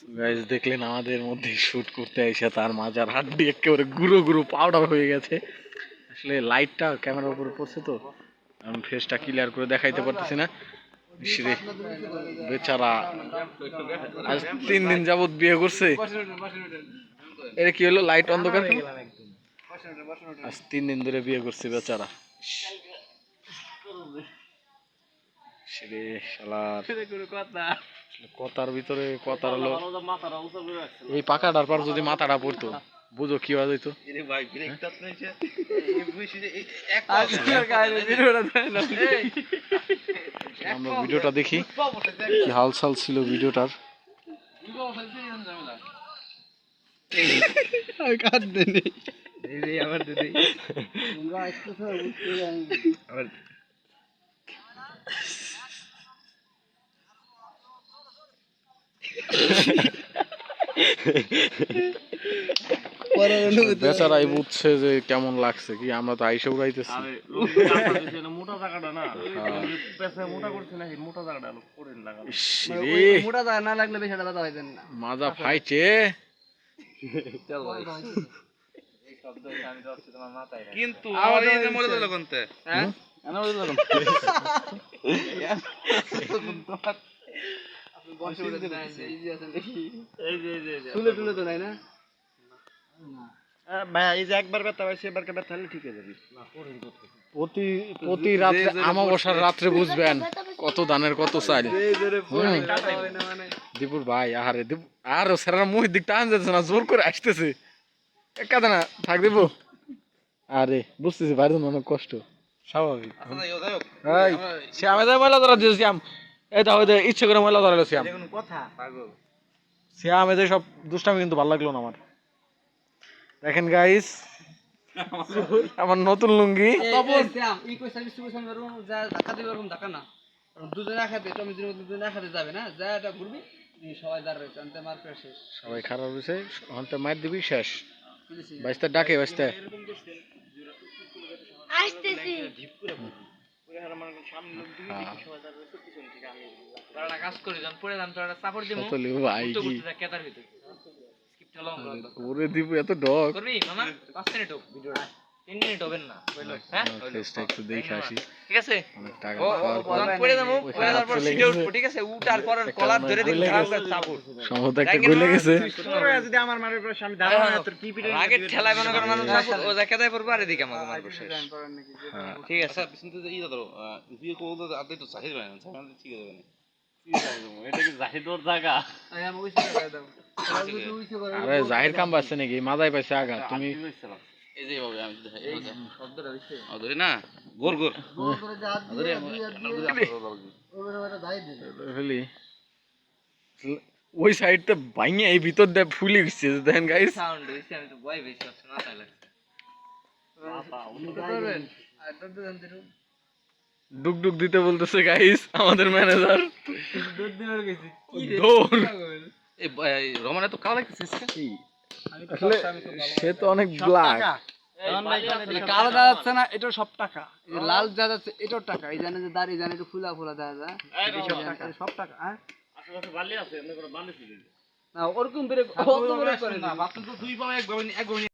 Guys দেখলেন আমাদের মধ্যে শুট করতে এসে তার মাজার হাড্ডি একেবারে গুঁড়ো গুঁড়ো পাউডার হয়ে গেছে। আসলে লাইটটা ক্যামেরার উপরে পড়ছে তো আমি ফেসটা ক্লিয়ার করে দেখাইতে পারতেছি না। ইসরে বেচারা আজ 3 দিন যাবত বিয়ে করছে। এটা কি হলো লাইট অন্ধকার কেন? আজ 3 দিন ধরে বিয়ে করছে বেচারা। কথার ভিতরে কথা হলো এই পাকাটার পর যদি মাথাটা পড়তো বুঝো কি হওয়া যেত। আমরা ভিডিওটা দেখি কি হালচাল ছিল ভিডিওটার। বেচারাই বুঝছে যে কেমন লাগছে কি আমরা তো আইসা উড়াইতেছি। মাজা ফাইছে কিন্তু প্রতি রাত্রে আমাবস্যার রাত্রে বুঝবেন কত দানের কত চাল। দীপুর ভাই আহারে আর সেরা মুহির দিক টান যাচ্ছে না জোর করে আসতেছে একা না থাক দিব। আরে বুঝতেছি বাইরে অনেক কষ্ট স্বাভাবিক। শ্যামে যাই ময়লা ধরা দিয়েছি শ্যাম এই দেখো ইচ্ছে করে ময়লা ধরালো শ্যাম। শ্যামে যে সব দুষ্টামি কিন্তু ভালো লাগলো না আমার। দেখেন গাইস আমার নতুন লুঙ্গি সবাই খারাপ হয়েছে হন্তে মার দিবি শেষ বাইশটা ডাকে বাইশটা ওরে দিব এত ডগ একটু দেখে আসি ঠিক আছে অনেক টাকা সমতা একটা গলে গেছে যদি আমার মারের পর আমি দাঁড়াবো না তোর কি পিটে আগে ঠেলায় মনে করেন মানুষ ও যা কেদায় পড়বে আর এদিকে আমাকে মারবে শেষ ঠিক আছে শুনতে ই ধরো বিয়ে করতে আদে তো চাহিদা না চাহিদা ঠিক আছে না এটা কি জাহিদর জায়গা আমি ওই সাইডে দাও আরে জাহির কাম পাচ্ছে নাকি মাথায় পাইছে আগা তুমি এই যে ভাবে আমি এই শব্দটা হইছে ধরে না গোর গোর করে হাত দিয়ে ওরে দাই দে ফেলি ওই সাইডটা ভাঙে এই ভিতর দিয়ে ফুলে গেছে দেখেন গাইস সাউন্ড হইছে আমি তো ভয় বেশি হচ্ছে মাথায় লাগছে বাবা উনি করেন আর তো জানতে ডুক ডুক দিতে বলতেছে গাইস আমাদের ম্যানেজার দুধ দিবার গেছে কি রে এই রমানে তো কালো লাগতেছে কি আসলে সে তো অনেক ব্ল্যাক কালো দাঁড়াচ্ছে না এটা সব টাকা লাল যা যাচ্ছে এটাও টাকা এই জানে যে দাঁড়িয়ে জানে একটু ফুলা ফুলা দেখা যায় সব টাকা হ্যাঁ আশেপাশে বালি আছে এমনি করে বালি ছিল না ওরকম বেরে না বাথরুম তো দুই পাও এক